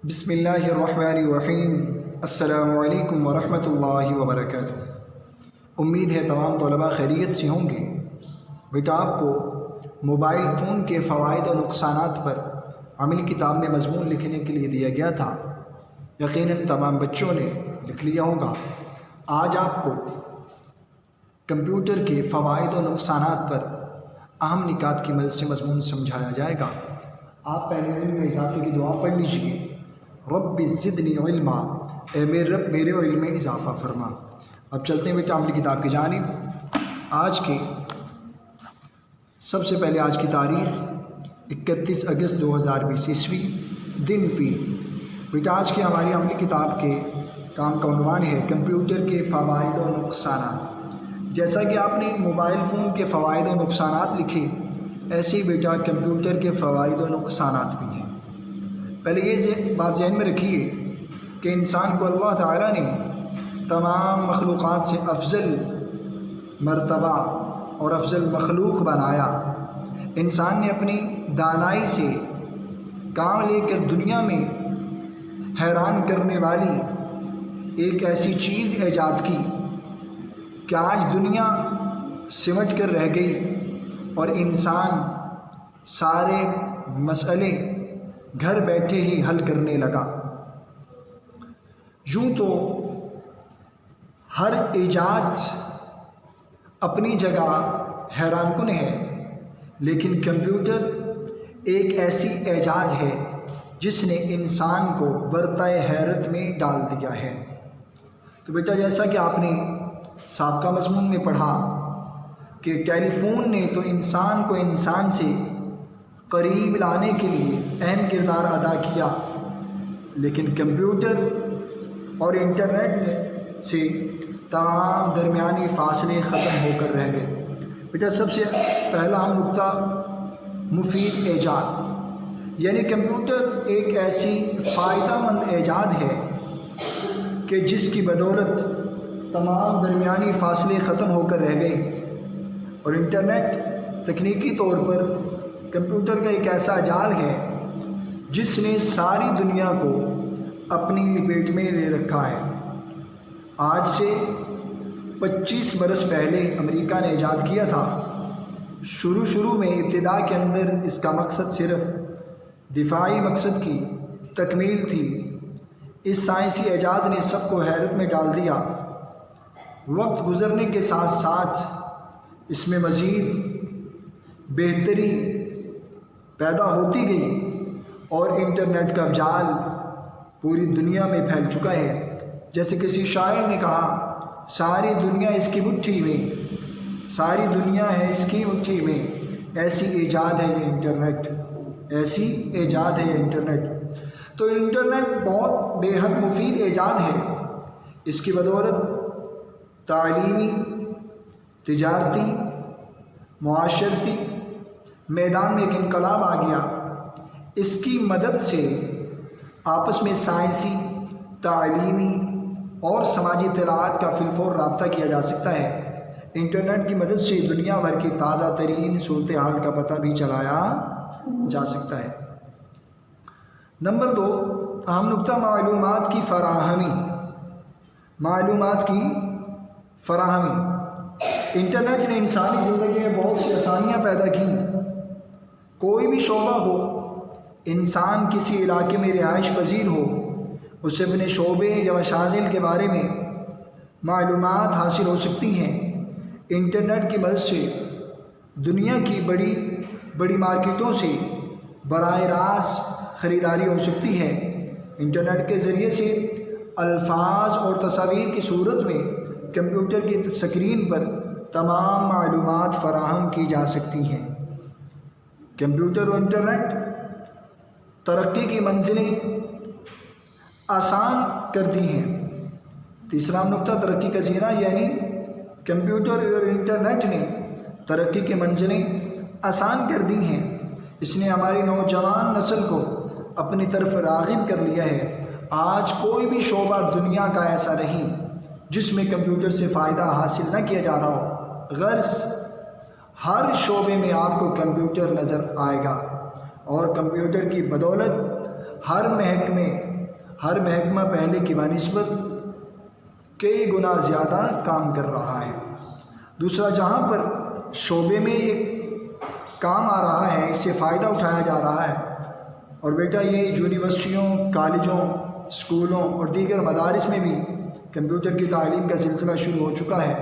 بسم اللہ الرحمن الرحیم۔ السلام علیکم ورحمۃ اللہ وبرکاتہ۔ امید ہے تمام طلباء خیریت سے ہوں گے۔ بیٹا آپ کو موبائل فون کے فوائد اور نقصانات پر عملی کتاب میں مضمون لکھنے کے لیے دیا گیا تھا۔ یقیناً تمام بچوں نے لکھ لیا ہوگا۔ آج آپ کو کمپیوٹر کے فوائد اور نقصانات پر اہم نکات کی مدد سے مضمون سمجھایا جائے گا۔ آپ پہلے علم میں اضافے کی دعا پڑھ لیجیے۔ رب زدنی علما، اے میرے رب میرے علم میں اضافہ فرما۔ اب چلتے ہیں بیٹا عملی کتاب کی جانب۔ آج کے سب سے پہلے آج کی تاریخ 31 اگست 2020 عیسوی، دن پیر۔ بیٹا آج کی ہماری عملی کتاب کے کام کا عنوان ہے کمپیوٹر کے فوائد و نقصانات۔ جیسا کہ آپ نے موبائل فون کے فوائد و نقصانات لکھے، ایسے ہی بیٹا کمپیوٹر کے فوائد و نقصانات بھی ہیں۔ پہلے یہ بات ذہن میں رکھیے کہ انسان کو اللہ تعالیٰ نے تمام مخلوقات سے افضل مرتبہ اور افضل مخلوق بنایا۔ انسان نے اپنی دانائی سے کام لے کر دنیا میں حیران کرنے والی ایک ایسی چیز ایجاد کی کہ آج دنیا سمٹ کر رہ گئی اور انسان سارے مسئلے گھر بیٹھے ہی حل کرنے لگا۔ یوں تو ہر ایجاد اپنی جگہ حیران کن ہے، لیکن کمپیوٹر ایک ایسی ایجاد ہے جس نے انسان کو ورطۂ حیرت میں ڈال دیا ہے۔ تو بیٹا جیسا کہ آپ نے سابقہ مضمون میں پڑھا کہ ٹیلی فون نے تو انسان کو انسان سے قریب لانے کے لیے اہم کردار ادا کیا، لیکن کمپیوٹر اور انٹرنیٹ سے تمام درمیانی فاصلے ختم ہو کر رہ گئے۔ بیٹا سب سے پہلا ہم نقطہ مفید ایجاد، یعنی کمپیوٹر ایک ایسی فائدہ مند ایجاد ہے کہ جس کی بدولت تمام درمیانی فاصلے ختم ہو کر رہ گئے، اور انٹرنیٹ تکنیکی طور پر کمپیوٹر کا ایک ایسا جال ہے جس نے ساری دنیا کو اپنی لپیٹ میں لے رکھا ہے۔ آج سے 25 برس پہلے امریکہ نے ایجاد کیا تھا۔ شروع میں ابتدا کے اندر اس کا مقصد صرف دفاعی مقصد کی تکمیل تھی۔ اس سائنسی ایجاد نے سب کو حیرت میں ڈال دیا۔ وقت گزرنے کے ساتھ ساتھ اس میں مزید بہتری پیدا ہوتی گئی اور انٹرنیٹ کا جال پوری دنیا میں پھیل چکا ہے۔ جیسے کسی شاعر نے کہا، ساری دنیا اس کی مٹھی میں، ساری دنیا ہے اس کی مٹھی میں، ایسی ایجاد ہے یہ انٹرنیٹ، ایسی ایجاد ہے یہ انٹرنیٹ۔ تو انٹرنیٹ بہت بے حد مفید ایجاد ہے۔ اس کی بدولت تعلیمی، تجارتی، معاشرتی میدان میں ایک انقلاب آ گیا۔ اس کی مدد سے آپس میں سائنسی، تعلیمی اور سماجی اطلاعات کا فی الفور رابطہ کیا جا سکتا ہے۔ انٹرنیٹ کی مدد سے دنیا بھر کی تازہ ترین صورتحال کا پتہ بھی چلایا جا سکتا ہے۔ نمبر 2، اہم نقطہ معلومات کی فراہمی۔ معلومات کی فراہمی۔ انٹرنیٹ نے انسانی زندگی میں بہت سی آسانیاں پیدا کی۔ کوئی بھی شعبہ ہو، انسان کسی علاقے میں رہائش پذیر ہو، اسے اپنے شعبے یا مشاغل کے بارے میں معلومات حاصل ہو سکتی ہیں۔ انٹرنیٹ کی مدد سے دنیا کی بڑی بڑی مارکیٹوں سے براہ راست خریداری ہو سکتی ہے۔ انٹرنیٹ کے ذریعے سے الفاظ اور تصاویر کی صورت میں کمپیوٹر کی اسکرین پر تمام معلومات فراہم کی جا سکتی ہیں۔ کمپیوٹر اور انٹرنیٹ ترقی کی منزلیں آسان کرتی ہیں۔ تیسرا نقطہ ترقی کا زینہ، یعنی کمپیوٹر اور انٹرنیٹ نے ترقی کی منزلیں آسان کر دی ہیں۔ اس نے ہماری نوجوان نسل کو اپنی طرف راغب کر لیا ہے۔ آج کوئی بھی شعبہ دنیا کا ایسا نہیں جس میں کمپیوٹر سے فائدہ حاصل نہ کیا جا رہا ہو۔ غرض ہر شعبے میں آپ کو کمپیوٹر نظر آئے گا، اور کمپیوٹر کی بدولت ہر محکمہ پہلے کی بنسبت کئی گنا زیادہ کام کر رہا ہے۔ دوسرا، جہاں پر شعبے میں یہ کام آ رہا ہے، اس سے فائدہ اٹھایا جا رہا ہے، اور بیٹا یہ یونیورسٹیوں، کالجوں، اسکولوں اور دیگر مدارس میں بھی کمپیوٹر کی تعلیم کا سلسلہ شروع ہو چکا ہے،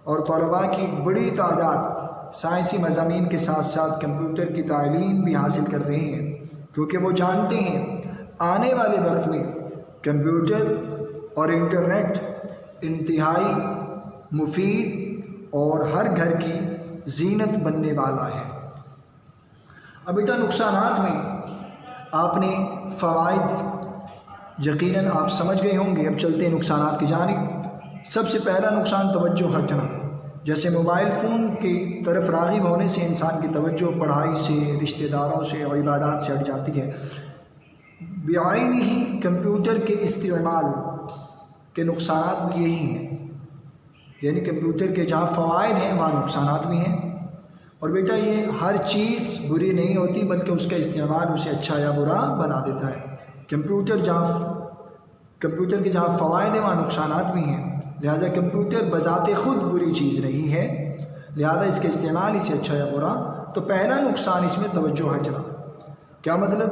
اور طلباء کی بڑی تعداد سائنسی مضامین کے ساتھ ساتھ کمپیوٹر کی تعلیم بھی حاصل کر رہے ہیں، کیونکہ وہ جانتے ہیں آنے والے وقت میں کمپیوٹر اور انٹرنیٹ انتہائی مفید اور ہر گھر کی زینت بننے والا ہے۔ اب بیٹا نقصانات میں آپ نے فوائد یقیناً آپ سمجھ گئے ہوں گے، اب چلتے ہیں نقصانات کی جانب۔ سب سے پہلا نقصان توجہ ہٹنا، جیسے موبائل فون کی طرف راغب ہونے سے انسان کی توجہ پڑھائی سے، رشتہ داروں سے اور عبادات سے ہٹ جاتی ہے۔ بعین ہی کمپیوٹر کے استعمال کے نقصانات بھی یہی ہیں، یعنی کمپیوٹر کے جہاں فوائد ہیں وہاں نقصانات بھی ہیں، اور بیٹا یہ ہر چیز بری نہیں ہوتی بلکہ اس کا استعمال اسے اچھا یا برا بنا دیتا ہے۔ کمپیوٹر کے جہاں فوائد ہیں وہاں نقصانات بھی ہیں، لہذا کمپیوٹر بذات خود بری چیز نہیں ہے، لہذا اس کے استعمال اسے اچھا یا برا۔ تو پہلا نقصان اس میں توجہ ہٹنا۔ کیا مطلب؟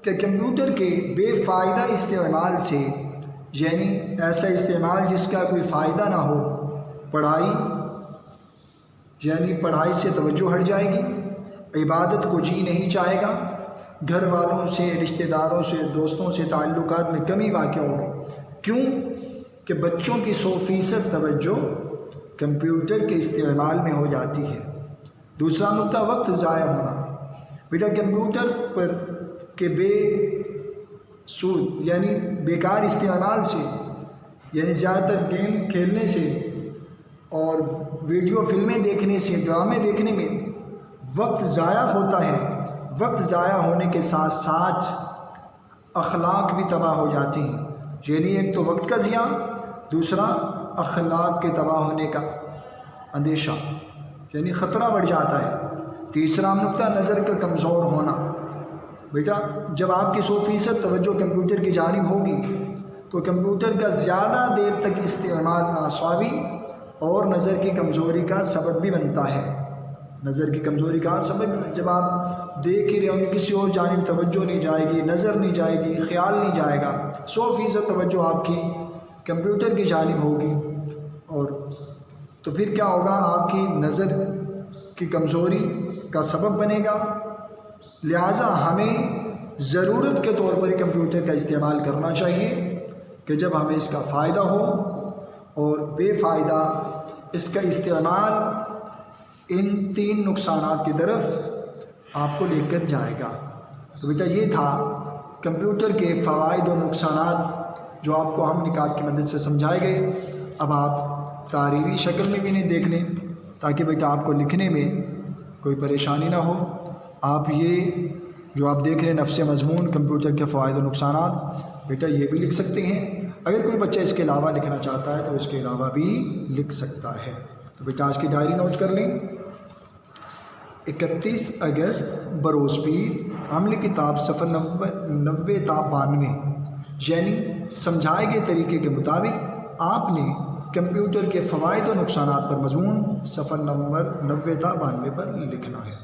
کہ کمپیوٹر کے بے فائدہ استعمال سے، یعنی ایسا استعمال جس کا کوئی فائدہ نہ ہو، پڑھائی سے توجہ ہٹ جائے گی، عبادت کو جی نہیں چاہے گا، گھر والوں سے، رشتہ داروں سے، دوستوں سے تعلقات میں کمی واقع ہوگی۔ کیوں؟ کہ بچوں کی 100% توجہ کمپیوٹر کے استعمال میں ہو جاتی ہے۔ دوسرا نقطہ، وقت ضائع ہونا۔ بیٹا کمپیوٹر پر کے بے سود یعنی بیکار استعمال سے، یعنی زیادہ تر گیم کھیلنے سے اور ویڈیو فلمیں دیکھنے سے، ڈرامے دیکھنے میں وقت ضائع ہوتا ہے۔ وقت ضائع ہونے کے ساتھ ساتھ اخلاق بھی تباہ ہو جاتی ہیں، یعنی ایک تو وقت کا ضیاع، دوسرا اخلاق کے تباہ ہونے کا اندیشہ، یعنی خطرہ بڑھ جاتا ہے۔ تیسرا نقطہ، نظر کا کمزور ہونا۔ بیٹا جب آپ کی 100% توجہ کمپیوٹر کی جانب ہوگی تو کمپیوٹر کا زیادہ دیر تک استعمال اعصابی اور نظر کی کمزوری کا سبب بھی بنتا ہے۔ نظر کی کمزوری کا سبب، جب آپ دیکھ ہی رہے ہوں گے کسی اور جانب توجہ نہیں جائے گی، نظر نہیں جائے گی، خیال نہیں جائے گا، 100% توجہ آپ کی کمپیوٹر کی جانب ہوگی، اور تو پھر کیا ہوگا؟ آپ کی نظر کی کمزوری کا سبب بنے گا۔ لہٰذا ہمیں ضرورت کے طور پر کمپیوٹر کا استعمال کرنا چاہیے کہ جب ہمیں اس کا فائدہ ہو، اور بے فائدہ اس کا استعمال ان 3 نقصانات کی طرف آپ کو لے کر جائے گا۔ تو بیٹا یہ تھا کمپیوٹر کے فوائد اور نقصانات جو آپ کو ہم نکات کی مدد سے سمجھائے گئے۔ اب آپ تعریفی شکل میں بھی انہیں دیکھ لیں تاکہ بیٹا آپ کو لکھنے میں کوئی پریشانی نہ ہو۔ آپ یہ جو آپ دیکھ رہے ہیں نفس مضمون کمپیوٹر کے فوائد و نقصانات، بیٹا یہ بھی لکھ سکتے ہیں۔ اگر کوئی بچہ اس کے علاوہ لکھنا چاہتا ہے تو اس کے علاوہ بھی لکھ سکتا ہے۔ تو بیٹا آج کی ڈائری نوٹ کر لیں۔ 31 اگست بروز پیر، عمل کتاب صفحہ 90 تا 92، یعنی سمجھائے گئے طریقے کے مطابق آپ نے کمپیوٹر کے فوائد و نقصانات پر مضمون صفحہ نمبر 90 تا 92 پر لکھنا ہے۔